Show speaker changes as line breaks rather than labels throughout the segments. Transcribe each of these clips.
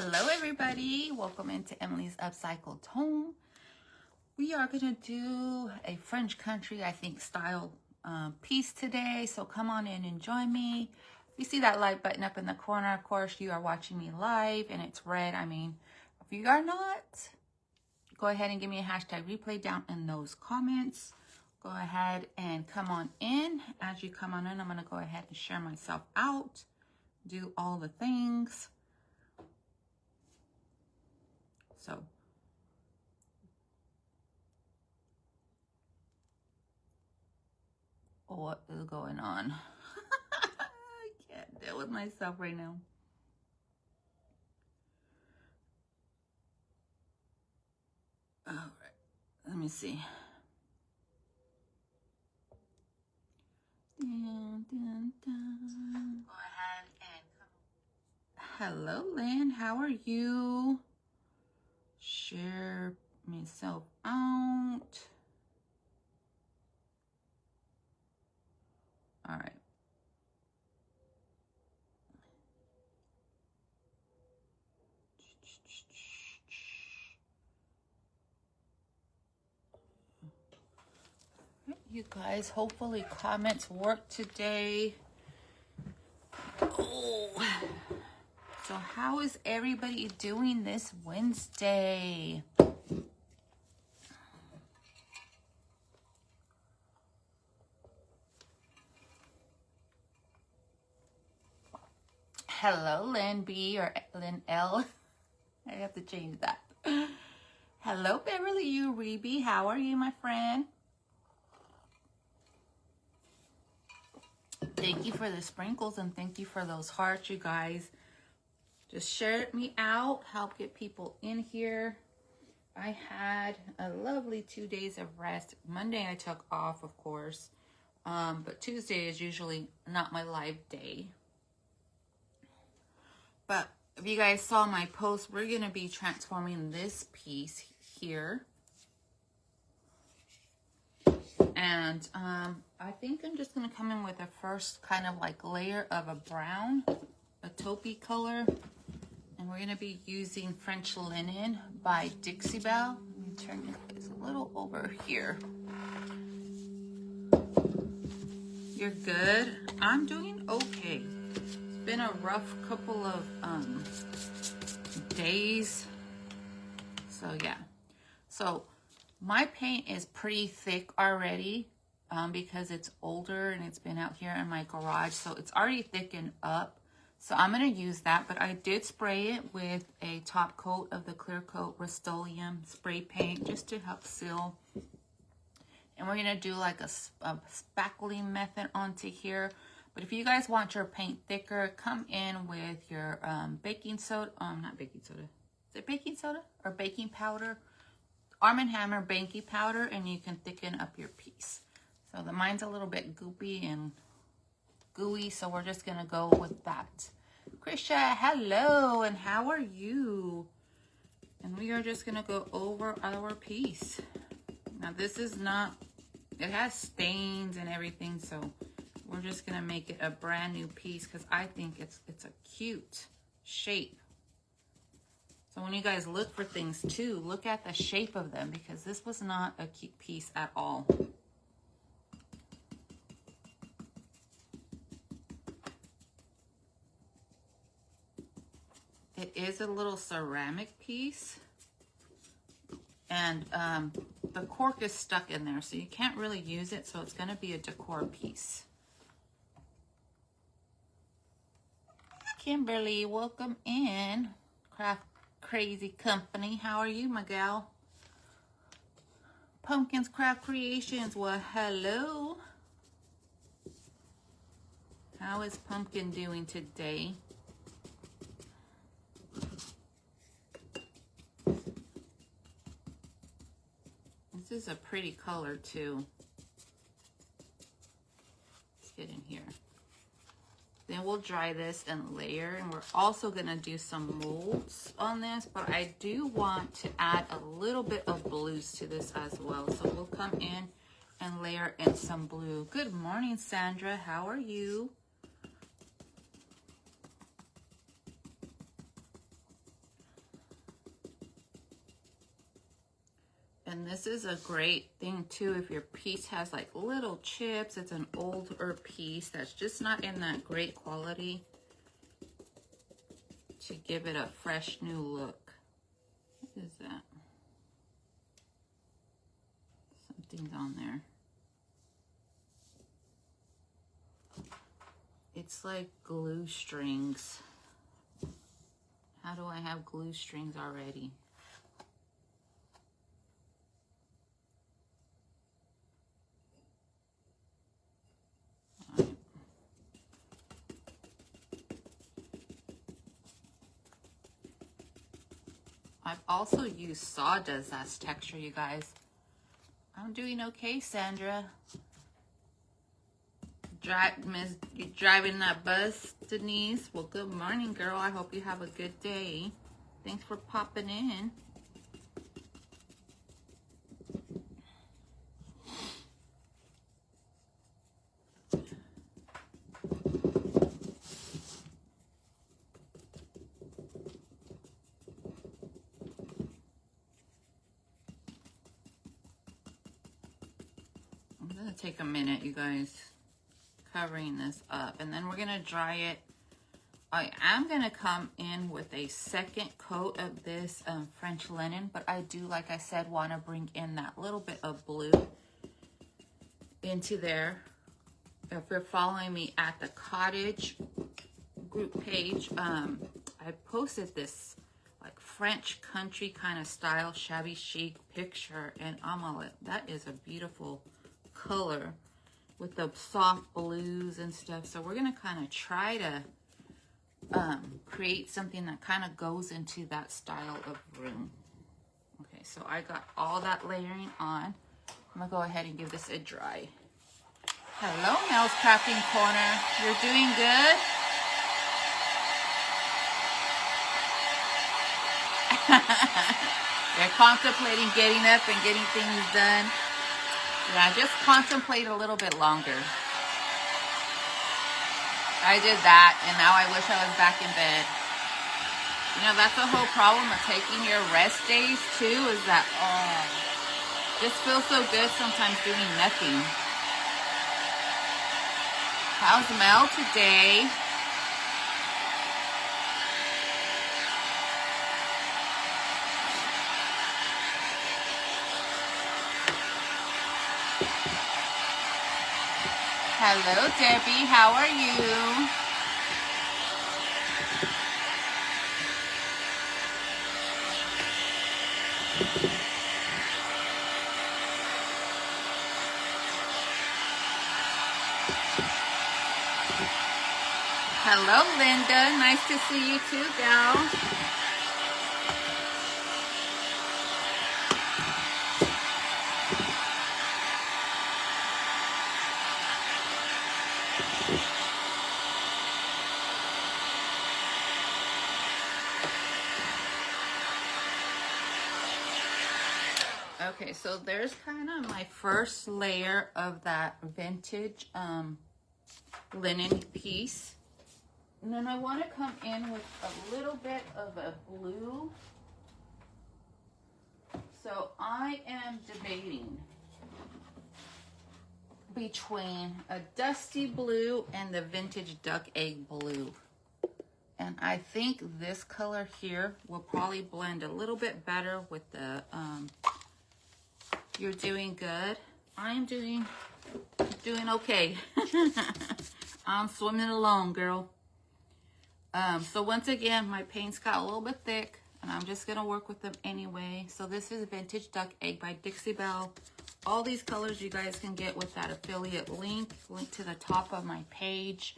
Hello everybody, welcome into Emily's Upcycled Home. We are going to do a French country, I think, style piece today. So come on in and join me. If you see that like button up in the corner, of course, you are watching me live and it's red. I mean, if you are not, go ahead and give me a hashtag replay down in those comments. Go ahead and come on in. As you come on in, I'm going to go ahead and share myself out, do all the things. So what is going on? I can't deal with myself right now. All right, let me see. Dun, dun, dun. Go ahead and come. Hello, Lynn. How are you? Share myself out. All right. You guys, hopefully comments work today. Oh. So how is everybody doing this Wednesday? Hello, Lynn B or Lynn L. I have to change that. Hello, Beverly U. Reby. How are you, my friend? Thank you for the sprinkles and thank you for those hearts, you guys. Just share me out, help get people in here. I had a lovely 2 days of rest. Monday I took off, of course, but Tuesday is usually not my live day. But if you guys saw my post, we're going to be transforming this piece here. And I think I'm just going to come in with a first kind of like layer of a brown, a taupey color. And we're going to be using French Linen by Dixie Belle. Let me turn you guys a little over here. You're good? I'm doing okay. It's been a rough couple of days. So yeah. So my paint is pretty thick already because it's older and it's been out here in my garage. So it's already thickened up. So I'm going to use that, but I did spray it with a top coat of the Clear Coat Rust-Oleum spray paint just to help seal. And we're going to do like a spackling method onto here. But if you guys want your paint thicker, come in with your baking soda. Not baking soda. Is it baking soda or baking powder? Arm & Hammer baking powder, and you can thicken up your piece. So the mine's a little bit goopy and gooey, so we're just gonna go with that. Krisha, hello, and how are you? And we are just gonna go over our piece. Now this is not, it has stains and everything, so we're just gonna make it a brand new piece because I think it's a cute shape. So when you guys look for things too, look at the shape of them because this was not a cute piece at all. It is a little ceramic piece, and the cork is stuck in there, so you can't really use it, so it's going to be a decor piece. Kimberly, welcome in. Craft Crazy Company. How are you, my gal? Pumpkins Craft Creations. Well, hello. How is Pumpkin doing today? This is a pretty color too. Let's get in here. Then we'll dry this and layer, and we're also gonna do some molds on this, but I do want to add a little bit of blues to this as well. So we'll come in and layer in some blue. Good morning, Sandra. How are you? And this is a great thing too if your piece has like little chips. It's an older piece that's just not in that great quality, to give it a fresh new look. What is that? Something's on there. It's like glue strings. How do I have glue strings already? I've also used sawdust as texture, you guys. I'm doing okay, Sandra. You driving that bus, Denise? Well, good morning, girl. I hope you have a good day. Thanks for popping in. I'm gonna take a minute, you guys, covering this up, and then we're gonna dry it. I am gonna come in with a second coat of this French linen, but I do, like I said, want to bring in that little bit of blue into there. If you're following me at the Cottage group page, I posted this like French country kind of style shabby chic picture, and I'm all like, that is a beautiful color with the soft blues and stuff. So we're gonna kind of try to create something that kind of goes into that style of room. Okay, so I got all that layering on. I'm gonna go ahead and give this a dry. Hello, Mel's Crafting Corner. You're doing good? They're contemplating getting up and getting things done. Yeah, just contemplate a little bit longer. I did that, and now I wish I was back in bed. You know, that's the whole problem of taking your rest days, too, is that, just feels so good sometimes doing nothing. How's Mel today? Hello, Debbie. How are you? Hello, Linda. Nice to see you too, gal. Okay, so there's kind of my first layer of that vintage linen piece. And then I want to come in with a little bit of a blue. So I am debating between a dusty blue and the vintage duck egg blue. And I think this color here will probably blend a little bit better with the, you're doing good. I'm doing okay. I'm swimming along, girl. So once again, my paints got a little bit thick, and I'm just gonna work with them anyway. So this is Vintage Duck Egg by Dixie Belle. All these colors you guys can get with that affiliate link to the top of my page.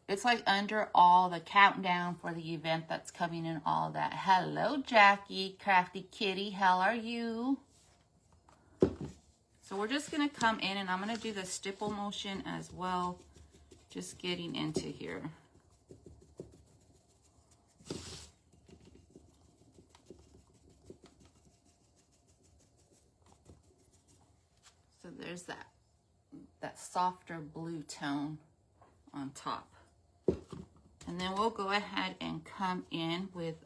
It's like under all the countdown for the event that's coming and all that. Hello, Jackie, Crafty Kitty, how are you? So we're just gonna come in, and I'm gonna do the stipple motion as well. Just getting into here. So there's that softer blue tone on top. And then we'll go ahead and come in with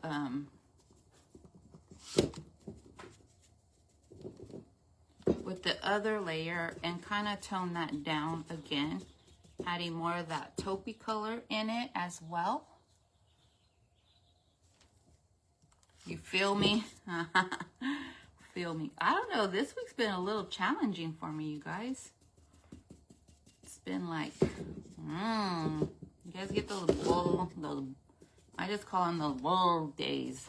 with the other layer and kind of tone that down again, adding more of that taupey color in it as well. You feel me? Feel me. I don't know, this week's been a little challenging for me, you guys. It's been like, you guys get those I just call them the bull days.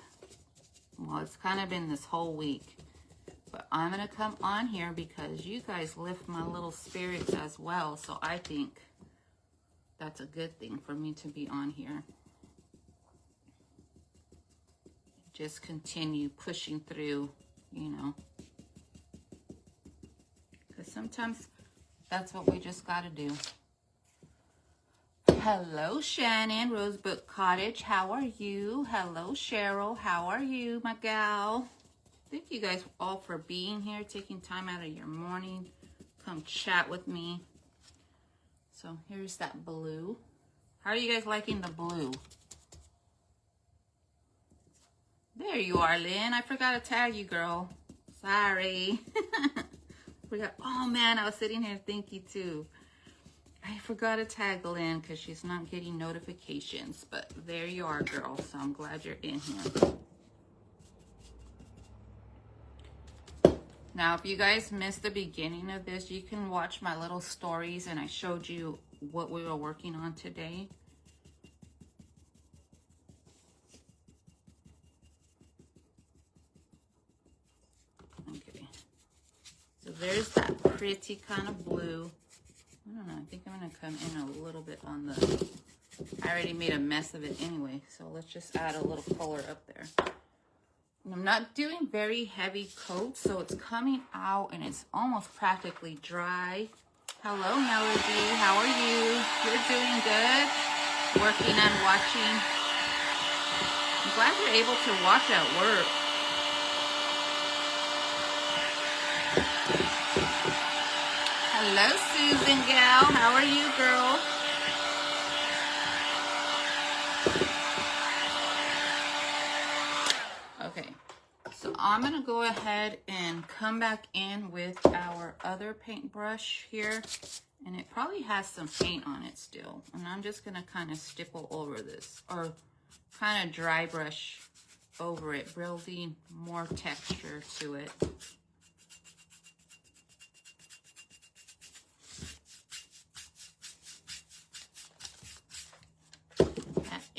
Well, it's kind of been this whole week. But I'm going to come on here because you guys lift my little spirits as well. So I think that's a good thing for me to be on here. Just continue pushing through, you know. Because sometimes that's what we just got to do. Hello, Shannon, Rosebud Cottage. How are you? Hello, Cheryl. How are you, my gal? Thank you guys all for being here, taking time out of your morning. Come chat with me. So here's that blue. How are you guys liking the blue? There you are, Lynn. I forgot to tag you, girl. Sorry. Oh, man, I was sitting here thinking, too. I forgot to tag Lynn because she's not getting notifications. But there you are, girl. So I'm glad you're in here. Now, if you guys missed the beginning of this, you can watch my little stories. And I showed you what we were working on today. Okay. So there's that pretty kind of blue. I don't know, I think I'm going to come in a little bit on the, I already made a mess of it anyway, so let's just add a little color up there. And I'm not doing very heavy coats, so it's coming out and it's almost practically dry. Hello, Melody, how are you? You're doing good? Working and watching. I'm glad you're able to watch at work. Hello, Susan gal. How are you, girl? Okay, so I'm going to go ahead and come back in with our other paintbrush here. And it probably has some paint on it still. And I'm just going to kind of stipple over this. Or kind of dry brush over it, building more texture to it.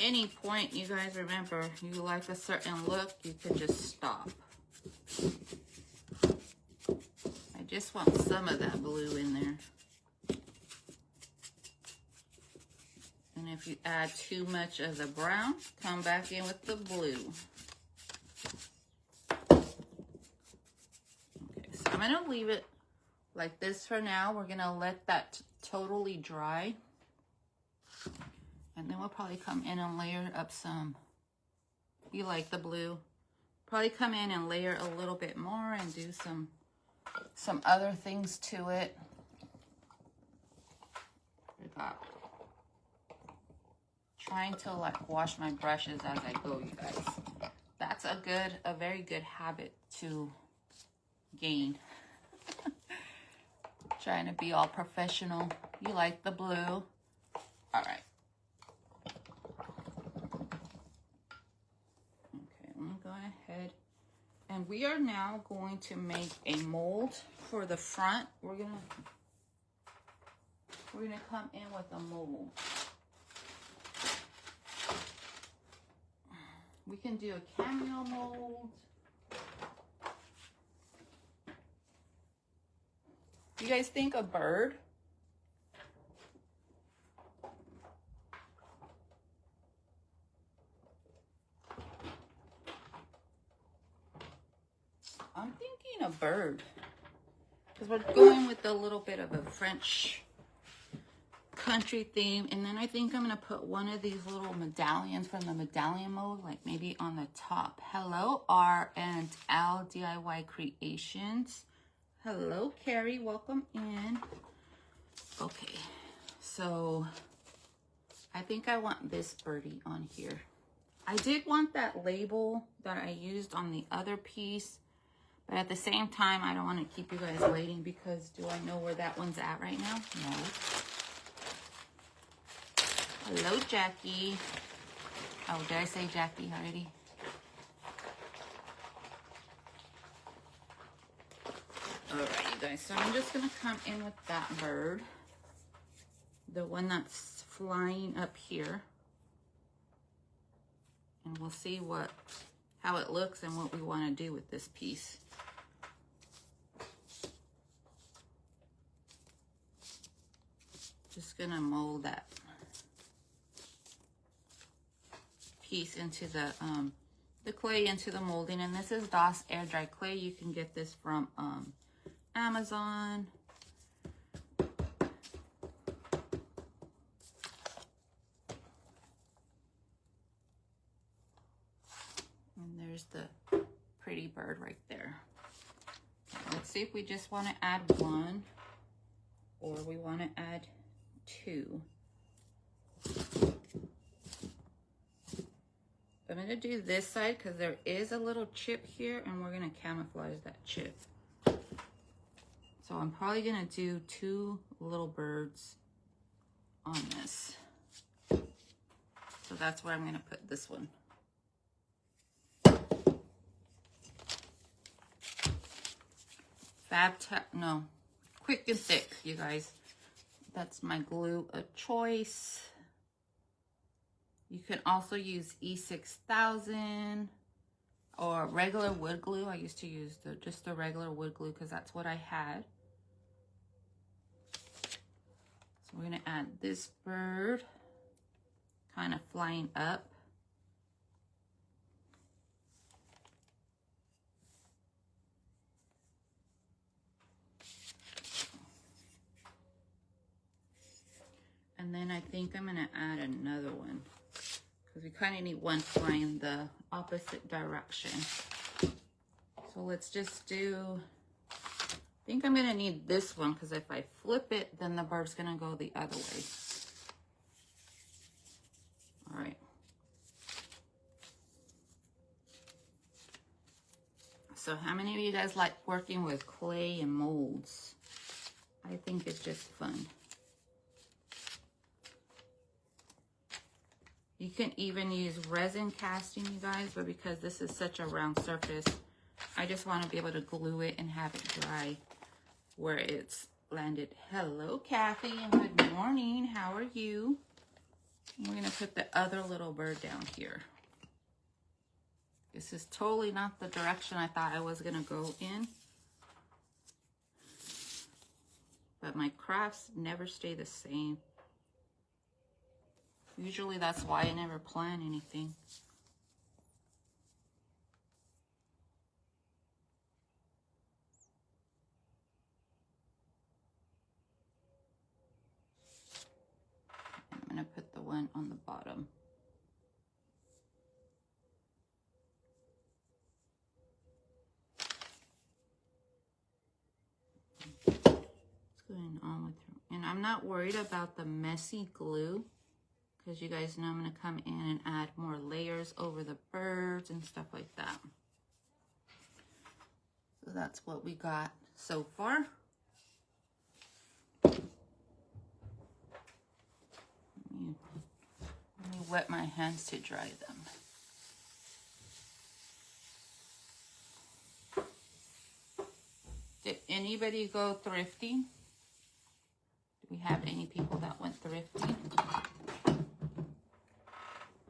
Any point you guys remember you like a certain look, you can just stop. I just want some of that blue in there. And if you add too much of the brown, come back in with the blue. Okay, so I'm going to leave it like this for now. We're going to let that totally dry. And then we'll probably come in and layer up some, you like the blue, probably come in and layer a little bit more and do some other things to it. Trying to like wash my brushes as I go, you guys. That's a very good habit to gain. Trying to be all professional. You like the blue? All right. Go ahead, and we are now going to make a mold for the front. We're gonna come in with a mold. We can do a cameo mold. You guys think a bird? I'm thinking a bird, because we're going with a little bit of a French country theme. And then I think I'm going to put one of these little medallions from the medallion mold, like maybe on the top. Hello, R and L DIY Creations. Hello, Carrie. Welcome in. Okay, so I think I want this birdie on here. I did want that label that I used on the other piece, But at the same time, I don't want to keep you guys waiting because do I know where that one's at right now? No. Hello, Jackie. Oh, did I say Jackie already? Alright, you guys. So I'm just going to come in with that bird. The one that's flying up here. And we'll see how it looks and what we want to do with this piece. Just going to mold that piece into the clay into the molding. And this is DOS air dry clay. You can get this from Amazon. And there's the pretty bird right there. Let's see if we just want to add one or we want to add two. I'm going to do this side because there is a little chip here and we're going to camouflage that chip. So I'm probably going to do two little birds on this. So that's where I'm going to put this one. Quick and Thick, you guys. That's my glue of choice. You can also use E6000 or regular wood glue. I used to use just the regular wood glue because that's what I had. So we're going to add this bird kind of flying up. And then I think I'm going to add another one because we kind of need one flying the opposite direction. So let's just do, I think I'm going to need this one because if I flip it, then the bird's going to go the other way. All right. So how many of you guys like working with clay and molds? I think it's just fun. You can even use resin casting, you guys, but because this is such a round surface, I just want to be able to glue it and have it dry where it's landed. Hello, Kathy, and good morning. How are you? We're going to put the other little bird down here. This is totally not the direction I thought I was going to go in. But my crafts never stay the same. Usually that's why I never plan anything. I'm going to put the one on the bottom. What's going on with her? And I'm not worried about the messy glue. Because you guys know I'm going to come in and add more layers over the birds and stuff like that. So that's what we got so far. Let me wet my hands to dry them. Did anybody go thrifting? Do we have any people that went thrifting?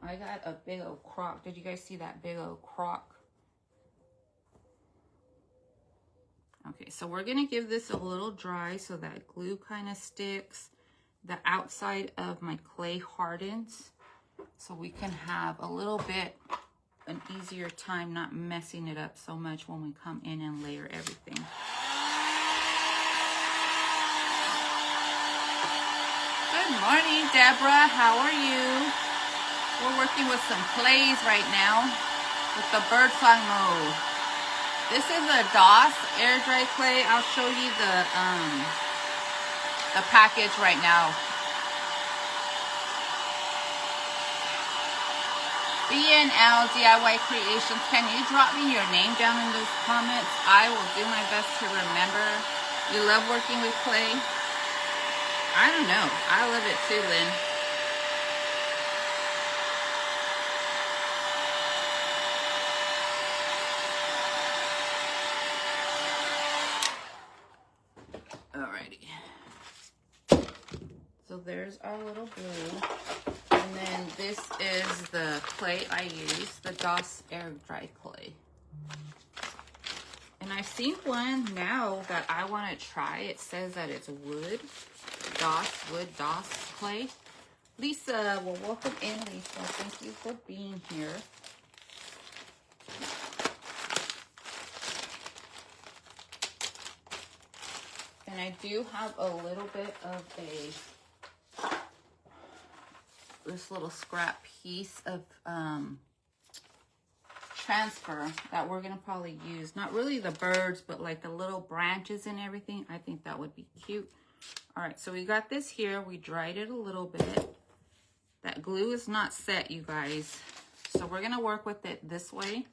I got a big old crock. Did you guys see that big old crock? Okay, so we're going to give this a little dry so that glue kind of sticks. The outside of my clay hardens so we can have a little bit an easier time not messing it up so much when we come in and layer everything. Good morning, Deborah. How are you? We're working with some clays right now with the birdsong mode. This is a DOS air dry clay. I'll show you the package right now. BNL DIY Creations, can you drop me your name down in those comments? I will do my best to remember. You love working with clay? I don't know. I love it too, Lynn. Alrighty. So there's our little blue. And then this is the clay I use, the DOS air dry clay. And I've seen one now that I want to try. It says that it's wood DOS clay. Lisa, well, welcome in, Lisa. Thank you for being here. And I do have a little bit of this little scrap piece of transfer that we're gonna probably use. Not really the birds, but like the little branches and everything. I think that would be cute. All right, so we got this here. We dried it a little bit. That glue is not set, you guys. So we're gonna work with it this way.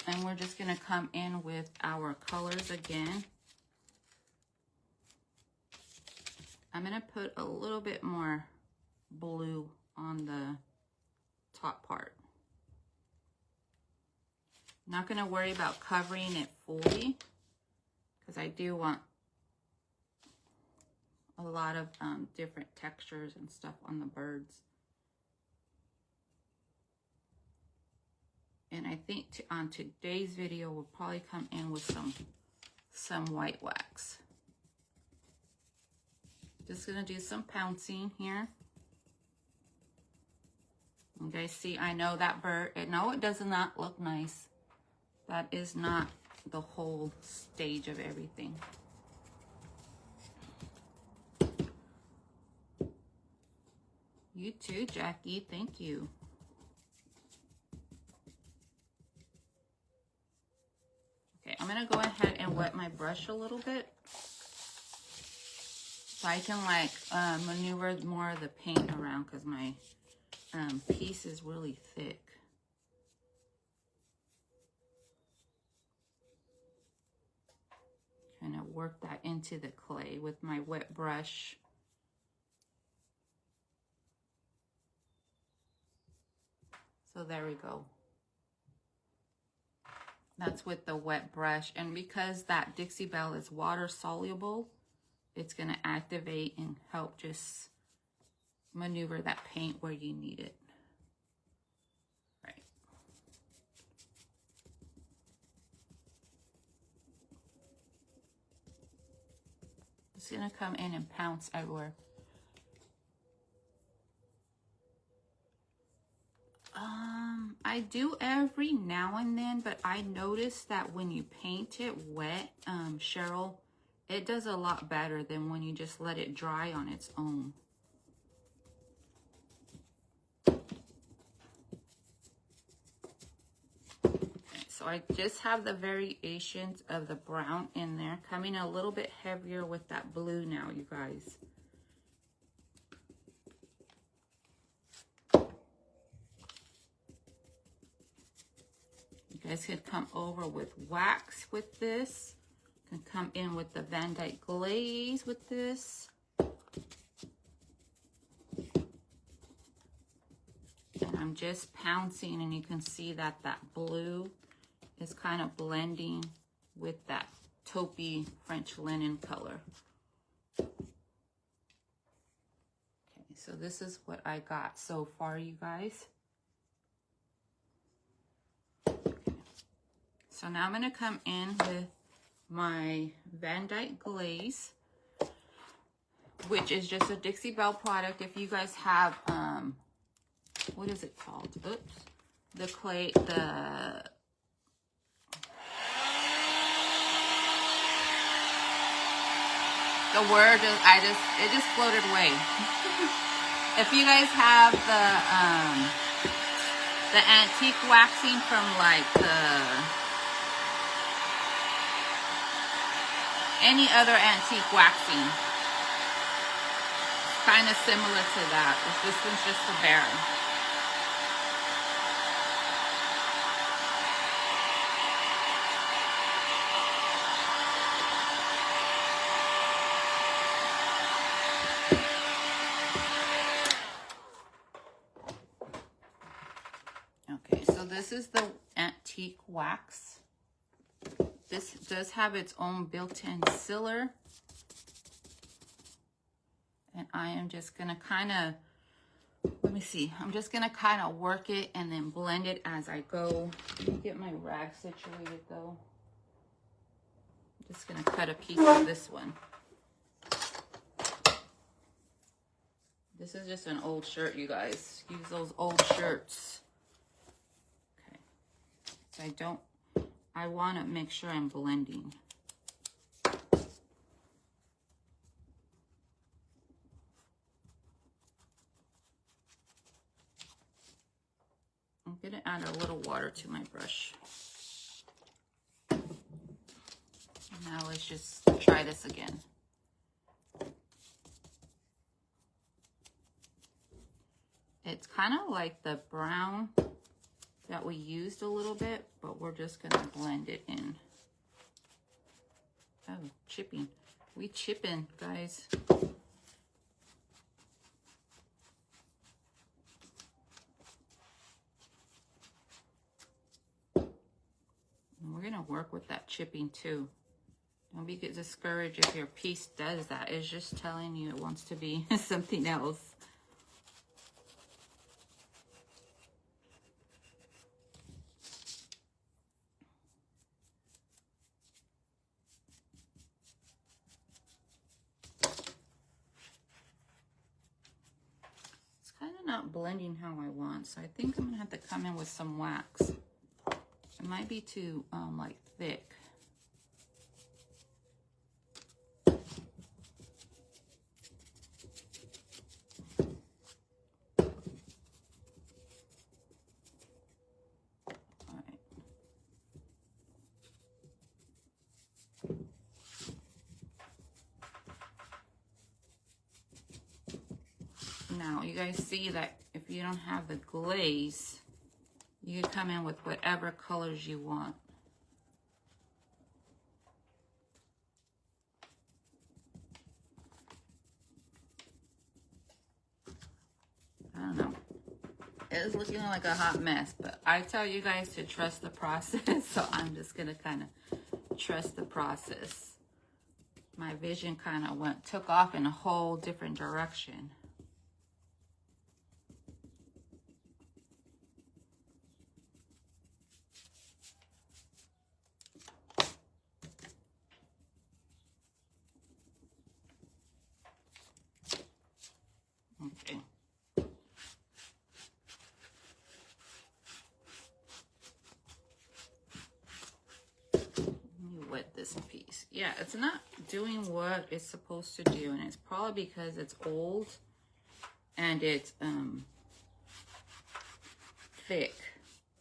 And we're just gonna come in with our colors again. I'm gonna put a little bit more blue on the top part. Not gonna worry about covering it fully because I do want a lot of different textures and stuff on the birds. And I think on today's video, we'll probably come in with some white wax. Just gonna do some pouncing here. You guys see, I know that bird, no, it does not look nice. That is not the whole stage of everything. You too, Jackie, thank you. Okay, I'm gonna go ahead and wet my brush a little bit so I can like maneuver more of the paint around because my piece is really thick. Trying to work that into the clay with my wet brush. So there we go. That's with the wet brush. And because that Dixie Belle is water soluble, it's gonna activate and help just maneuver that paint where you need it. Right. Just gonna come in and pounce everywhere. I do every now and then, but I noticed that when you paint it wet, Cheryl, it does a lot better than when you just let it dry on its own. So I just have the variations of the brown in there, coming a little bit heavier with that blue now, you guys. You guys could come over with wax with this. You can come in with the Van Dyke glaze with this. And I'm just pouncing, and you can see that that blue is kind of blending with that taupey French linen color. Okay, so this is what I got so far, you guys. So now I'm going to come in with my Van Dyke glaze, which is just a Dixie Belle product. If you guys have, what is it called? Oops. The clay, the word, it just floated away. If you guys have the antique waxing from like any other antique waxing, kind of similar to that. This one's just a barrel. Okay, so this is the antique wax. This does have its own built-in sealer. And I am just gonna kind of, let me see, I'm just gonna kind of work it and then blend it as I go. Let me get my rag situated though. I'm just gonna cut a piece of this one. This is just an old shirt, you guys. Use those old shirts. Okay. So I want to make sure I'm blending. I'm going to add a little water to my brush. Now let's just try this again. It's kind of like the brown that we used a little bit, but we're just going to blend it in. Oh, chipping. We chipping, guys. And we're going to work with that chipping too. Don't be get discouraged if your piece does that. It's just telling you it wants to be something else. It's kind of not blending how I want, so I think I'm gonna have to come in with some wax. It might be too like thick. Now, you guys see that if you don't have the glaze, you can come in with whatever colors you want. I don't know. It's looking like a hot mess, but I tell you guys to trust the process, so I'm just going to kind of trust the process. My vision kind of took off in a whole different direction. Okay. Let me wet this piece. Yeah, it's not doing what it's supposed to do, and it's probably because it's old and it's thick.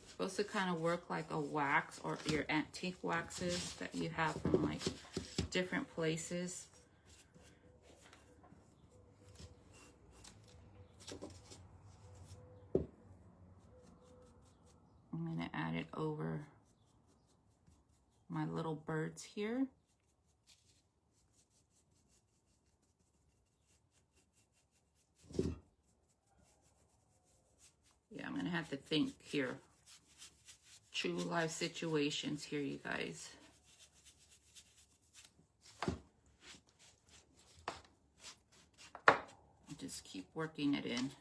It's supposed to kind of work like a wax or your antique waxes that you have from like different places. I'm going to add it over my little birds here. Yeah, I'm going to have to think here. True life situations here, you guys. Just keep working it in.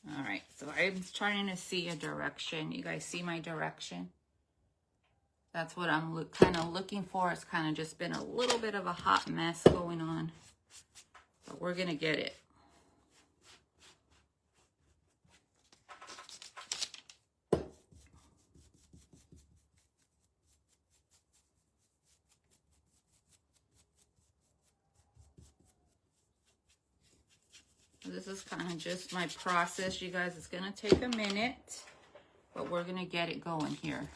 All right, so I'm trying to see a direction. You guys see my direction? That's what I'm kind of looking for. It's kind of just been a little bit of a hot mess going on, but we're going to get it. This is kind of just my process, you guys. It's going to take a minute, but we're going to get it going here.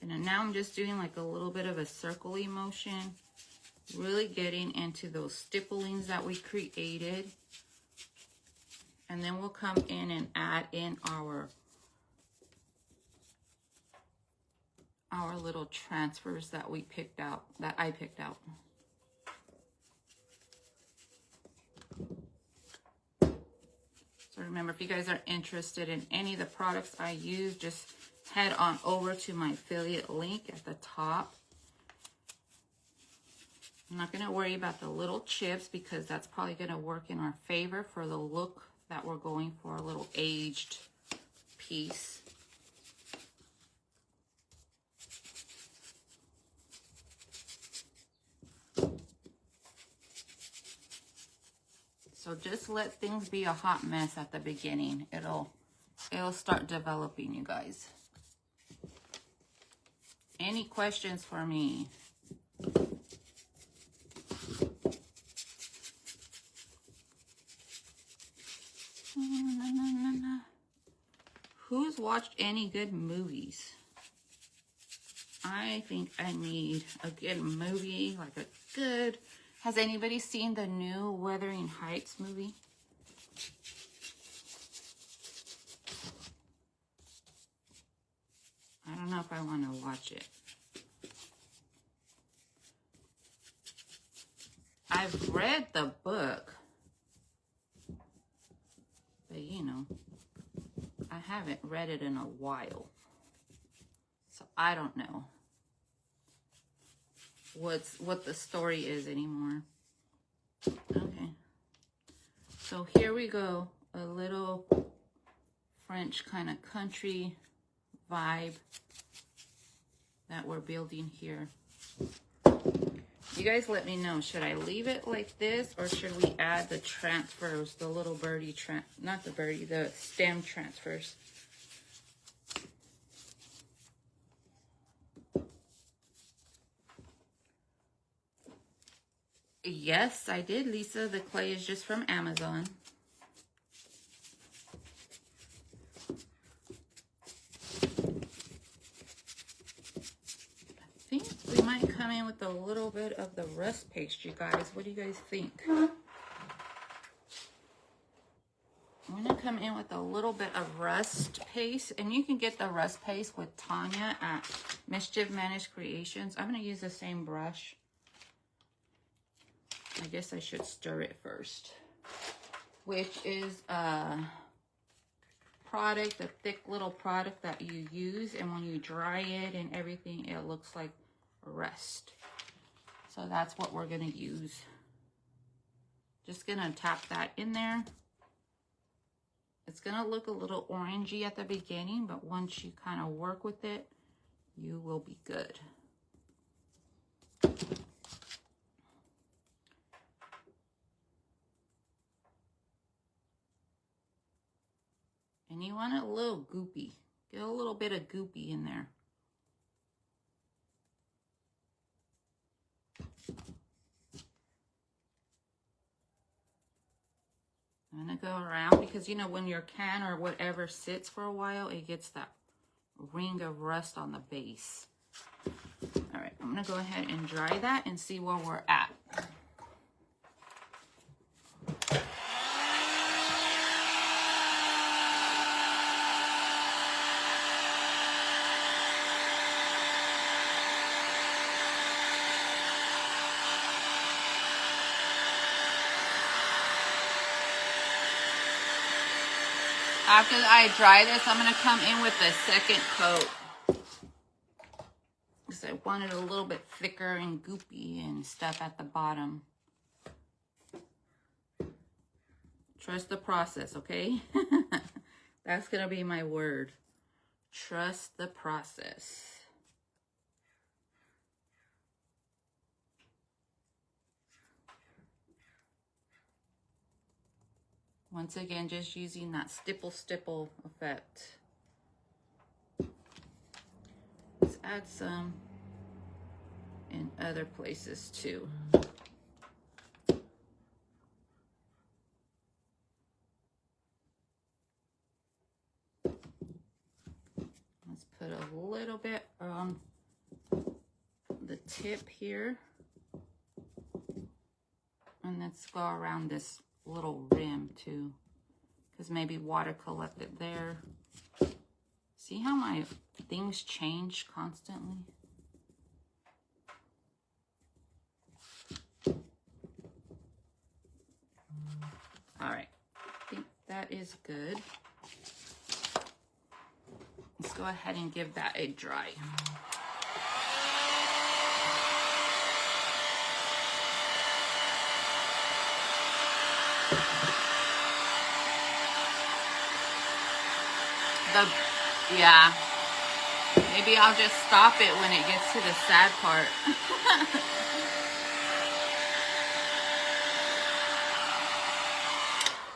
And now I'm just doing like a little bit of a circle-y motion, really getting into those stipplings that we created. And then we'll come in and add in our little transfers that we picked out, that I picked out. So remember, if you guys are interested in any of the products I use, just head on over to my affiliate link at the top. I'm not going to worry about the little chips because that's probably going to work in our favor for the look that we're going for, a little aged piece. So just let things be a hot mess at the beginning. It'll start developing, you guys. Any questions for me? Who's watched any good movies? I think I need a good movie, like a good... Has anybody seen the new Wuthering Heights movie? I don't know if I want to watch it. I've read the book, but you know, I haven't read it in a while. So I don't know what the story is anymore. Okay. So here we go. A little French kind of country vibe that we're building here. You guys let me know. Should I leave it like this or should we add the transfers, the little birdie, not the birdie, the stem transfers? Yes, I did, Lisa. The clay is just from Amazon. I think we might come in with a little bit of the rust paste, you guys. What do you guys think? I'm going to come in with a little bit of rust paste. And you can get the rust paste with Tanya at Mischief Managed Creations. I'm going to use the same brush. I guess I should stir it first, which is a product, a thick little product that you use, and when you dry it and everything, it looks like rust. So that's what we're going to use. Just going to tap that in there. It's going to look a little orangey at the beginning, but once you kind of work with it, you will be good. And you want it a little goopy. Get a little bit of goopy in there. I'm going to go around because, you know, when your can or whatever sits for a while, it gets that ring of rust on the base. All right, I'm going to go ahead and dry that and see where we're at. After I dry this, I'm going to come in with the second coat. Because I want it a little bit thicker and goopy and stuff at the bottom. Trust the process, okay? That's going to be my word. Trust the process. Once again, just using that stipple effect. Let's add some in other places too. Let's put a little bit on the tip here. And let's go around this little rim too, because maybe water collected there. See how my things change constantly? All right, I think that is good. Let's go ahead and give that a dry. Yeah, maybe I'll just stop it when it gets to the sad part.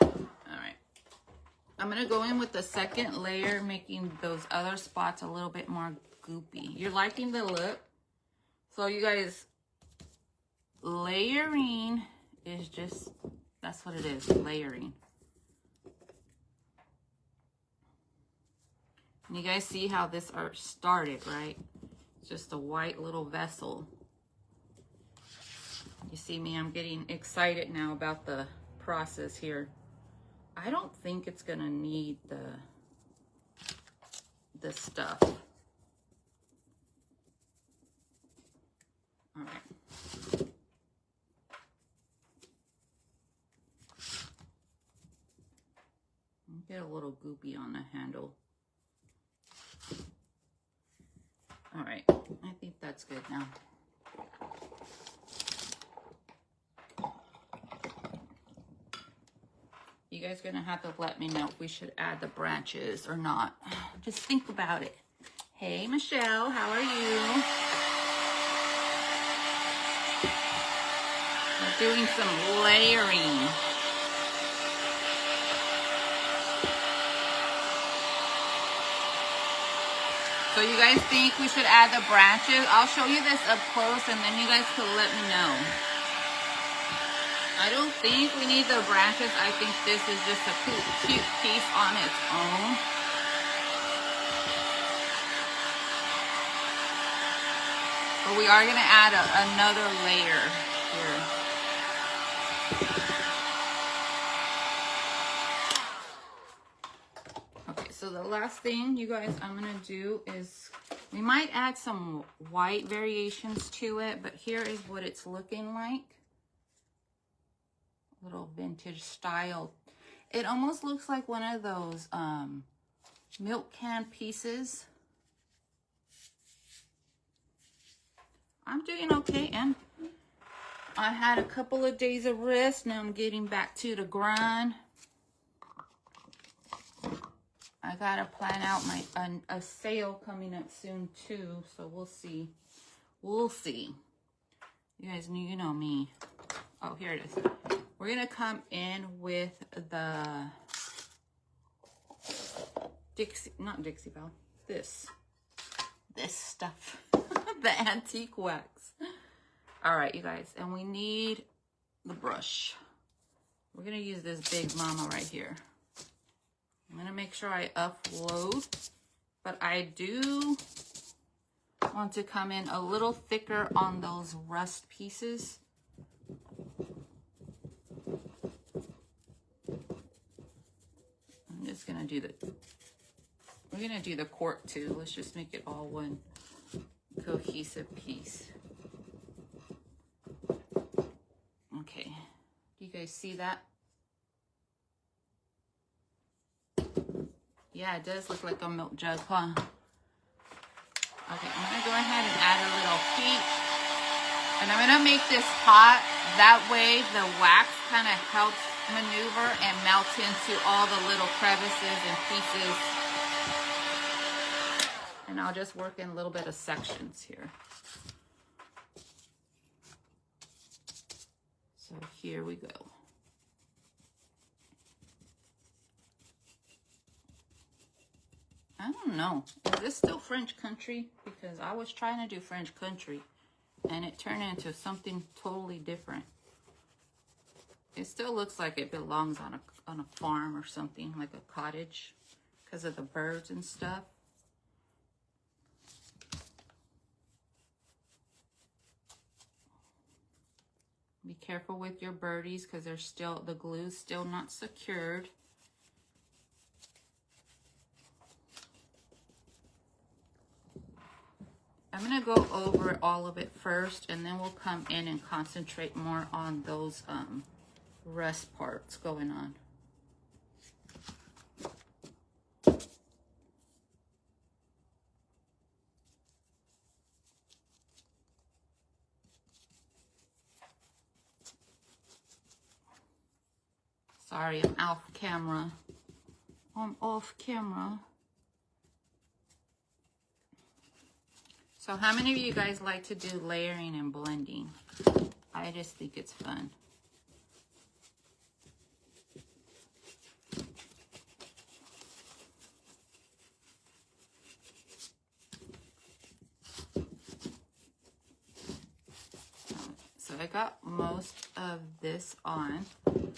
All right, I'm gonna go in with the second layer, making those other spots a little bit more goopy. You're liking the look? So you guys, layering is just, that's what it is, layering. And you guys see how this art started, right? It's just a white little vessel. You see me, I'm getting excited now about the process here. I don't think it's gonna need the stuff. All right. Get a little goopy on the handle. All right, I think that's good now. You guys are gonna have to let me know if we should add the branches or not. Just think about it. Hey, Michelle, how are you? We're doing some layering. So you guys think we should add the branches? I'll show you this up close and then you guys can let me know. I don't think we need the branches. I think this is just a cute piece on its own. But we are gonna add another layer here. So the last thing, you guys, I'm gonna do is, we might add some white variations to it, but here is what it's looking like. Little vintage style. It almost looks like one of those milk can pieces. I'm doing okay, and I had a couple of days of rest. Now I'm getting back to the grind. I gotta plan out my a sale coming up soon too, so we'll see. We'll see. You guys you know me. Oh, here it is. We're gonna come in with the not Dixie Belle. This stuff, the antique wax. All right, you guys, and we need the brush. We're gonna use this big mama right here. I'm gonna make sure I upload, but I do want to come in a little thicker on those rust pieces. I'm just gonna do we're gonna do the cork too. Let's just make it all one cohesive piece. Okay, do you guys see that? Yeah, it does look like a milk jug, huh? Okay, I'm gonna go ahead and add a little heat. And I'm gonna make this hot. That way the wax kind of helps maneuver and melt into all the little crevices and pieces. And I'll just work in a little bit of sections here. So here we go. I don't know. Is this still French country? Because I was trying to do French country and it turned into something totally different. It still looks like it belongs on a farm or something, like a cottage, because of the birds and stuff. Be careful with your birdies because they're still, the glue's still not secured. I'm gonna go over all of it first, and then we'll come in and concentrate more on those rust parts going on. Sorry, I'm off camera. I'm off camera. So how many of you guys like to do layering and blending? I just think it's fun. So I got most of this on. I'm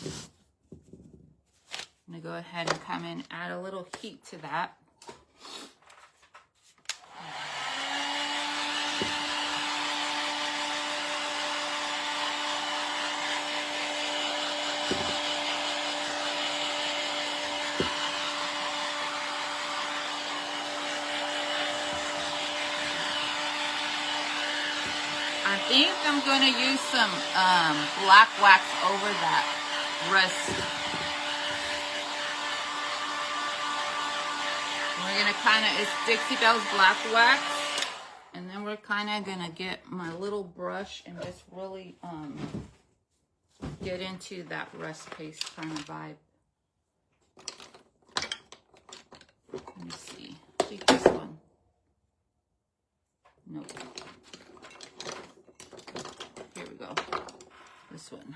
gonna go ahead and come in, add a little heat to that. I think I'm going to use some black wax over that rust. We're going to kind of, it's Dixie Belle's black wax. And then we're kind of going to get my little brush and just really get into that rust paste kind of vibe. Let me see. I think this one. Nope. Here we go. This one.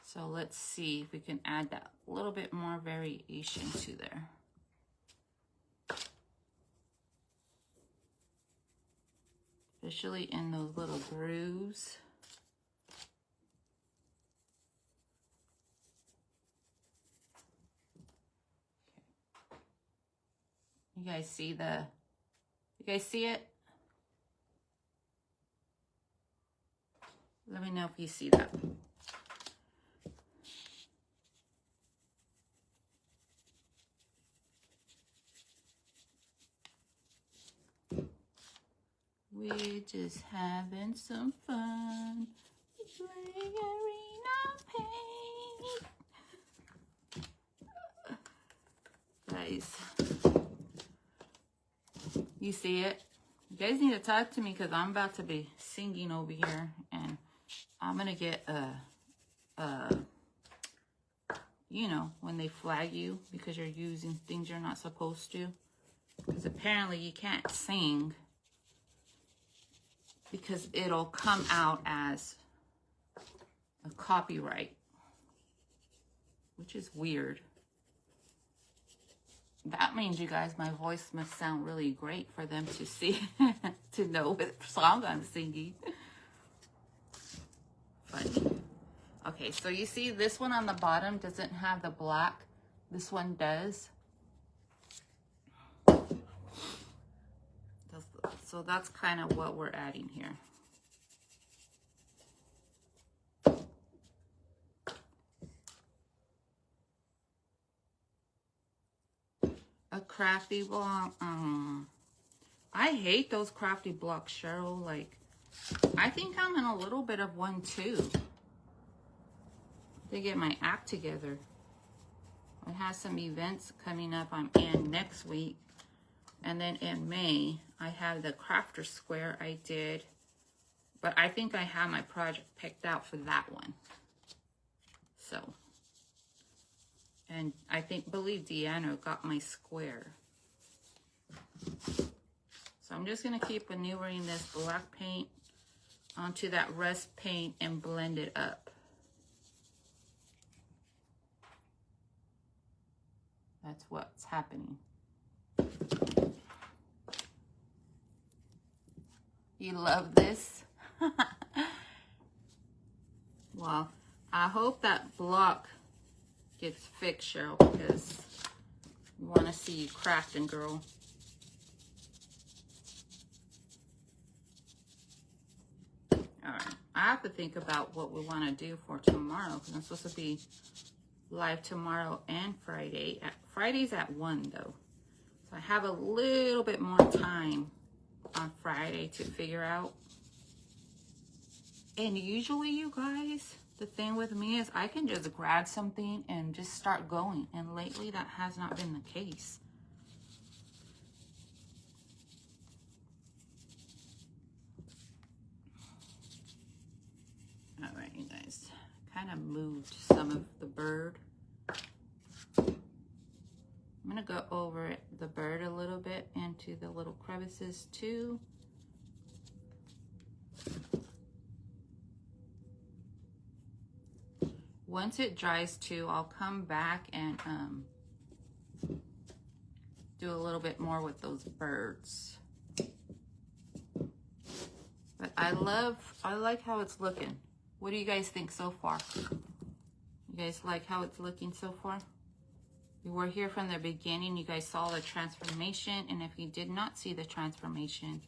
So let's see if we can add that little bit more variation to there. Especially in those little grooves. You guys see it? Let me know if you see that. We're just having some fun. Layering on paint. Guys, you see it? You guys need to talk to me because I'm about to be singing over here, and I'm gonna get you know, when they flag you because you're using things you're not supposed to. Because apparently you can't sing because it'll come out as a copyright, which is weird. That means, you guys, my voice must sound really great for them to see, to know what song I'm singing. Funny. Okay, so you see this one on the bottom doesn't have the black. This one does. So that's kind of what we're adding here. A crafty block. I hate those crafty blocks, Cheryl. Like, I think I'm in a little bit of one too. To get my act together. I have some events coming up. I'm in next week. And then in May, I have the crafter square I did. But I think I have my project picked out for that one. So. And I believe Deanna got my square. So I'm just going to keep maneuvering this black paint onto that rust paint and blend it up. That's what's happening. You love this? Well, I hope that block gets fixed, Cheryl, because we want to see you crafting, girl. All right. I have to think about what we want to do for tomorrow, because I'm supposed to be live tomorrow and Friday. Friday's at 1, though. So So I have a little bit more time on Friday to figure out. And usually, you guys, the thing with me is I can just grab something and just start going. And lately that has not been the case. All right, you guys, kind of moved some of the bird. I'm gonna go over the bird a little bit into the little crevices too. Once it dries too, I'll come back and do a little bit more with those birds. But I like how it's looking. What do you guys think so far? You guys like how it's looking so far? We were here from the beginning. You guys saw the transformation. And if you did not see the transformation,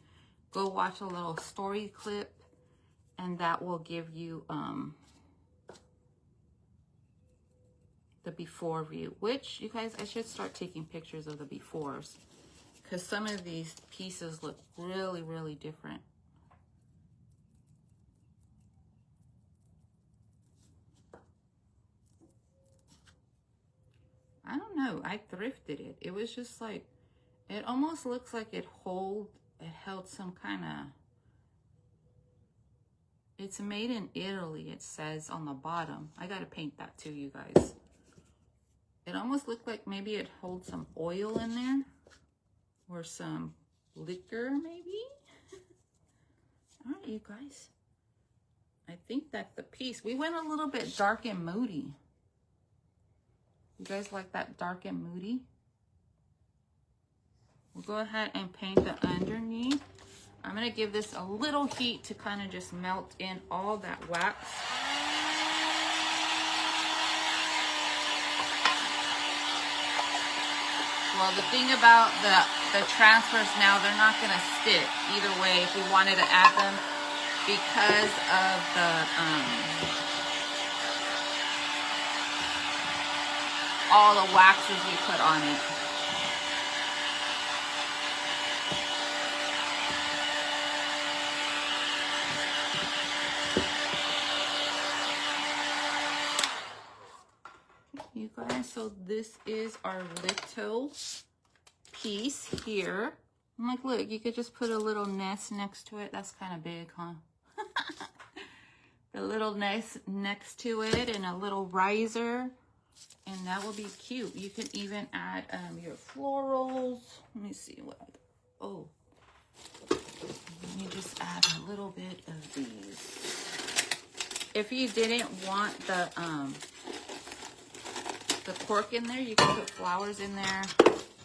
go watch a little story clip. And that will give you the before view. Which, you guys, I should start taking pictures of the befores. Because some of these pieces look really, really different. I don't know. I thrifted it. It was just like, it almost looks like it held some kind of, it's made in Italy, it says on the bottom. I got to paint that too, you guys. It almost looked like maybe it holds some oil in there or some liquor maybe. All right, you guys. I think that's the piece. We went a little bit dark and moody. You guys like that dark and moody? We'll go ahead and paint the underneath. I'm going to give this a little heat to kind of just melt in all that wax. Well, the thing about the transfers now, they're not going to stick either way if we wanted to add them because of the all the waxes we put on it. You guys, so this is our little piece here. I'm like, look, you could just put a little nest next to it. That's kind of big, huh? The little nest next to it and a little riser. And that will be cute. You can even add your florals. Let me see what. Oh, let me just add a little bit of these. If you didn't want the cork in there, you can put flowers in there,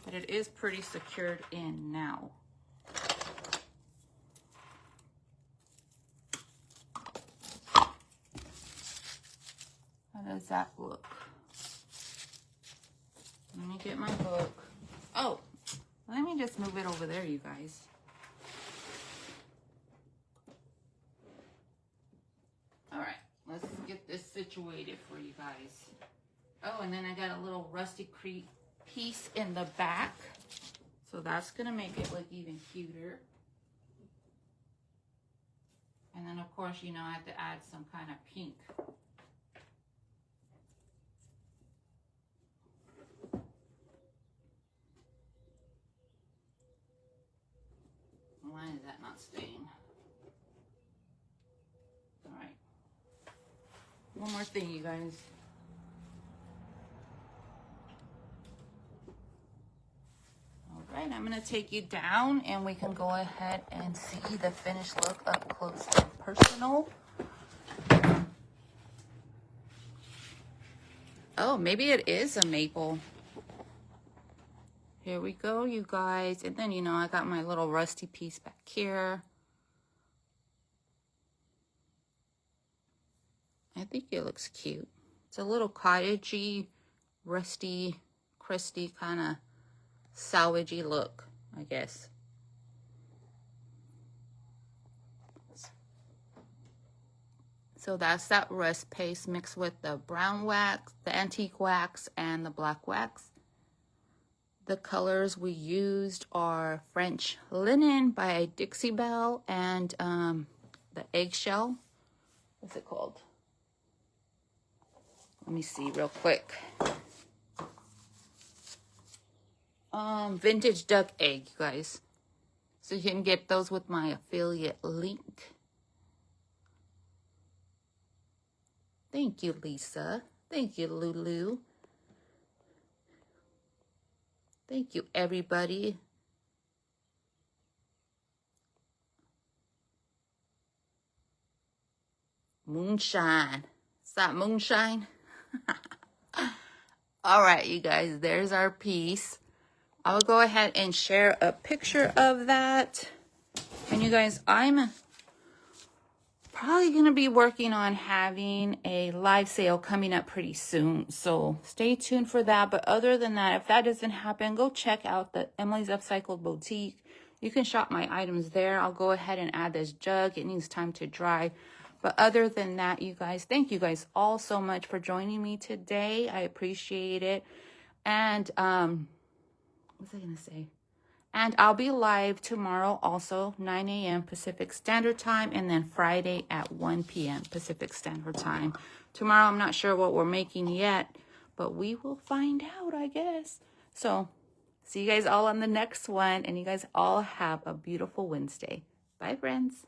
but it is pretty secured in now. How does that look? Let me get my book. Oh, let me just move it over there, you guys. All right, let's get this situated for you guys. Oh, and then I got a little rustic piece in the back. So that's going to make it look even cuter. And then, of course, you know, I have to add some kind of pink. Why is that not staying? All right. One more thing, you guys. All right, I'm going to take you down and we can go ahead and see the finished look up close and personal. Oh, maybe it is a maple. Here we go, you guys. And then, you know, I got my little rusty piece back here. I think it looks cute. It's a little cottagey, rusty, crusty, kind of salvagey look, I guess. So that's that rust paste mixed with the brown wax, the antique wax, and the black wax. The colors we used are French Linen by Dixie Belle and the Eggshell. What's it called? Let me see real quick. Vintage Duck Egg, you guys. So you can get those with my affiliate link. Thank you, Lisa. Thank you, Lulu. Thank you, everybody. Moonshine. Is that moonshine? All right, you guys, there's our piece. I'll go ahead and share a picture of that. And you guys, I'm probably going to be working on having a live sale coming up pretty soon. So stay tuned for that. But other than that, if that doesn't happen, go check out the Emily's Upcycled Boutique. You can shop my items there. I'll go ahead and add this jug. It needs time to dry. But other than that, you guys, thank you guys all so much for joining me today. I appreciate it. And what was I going to say? And I'll be live tomorrow also, 9 a.m. Pacific Standard Time, and then Friday at 1 p.m. Pacific Standard Time. Tomorrow, I'm not sure what we're making yet, but we will find out, I guess. So, see you guys all on the next one, and you guys all have a beautiful Wednesday. Bye, friends.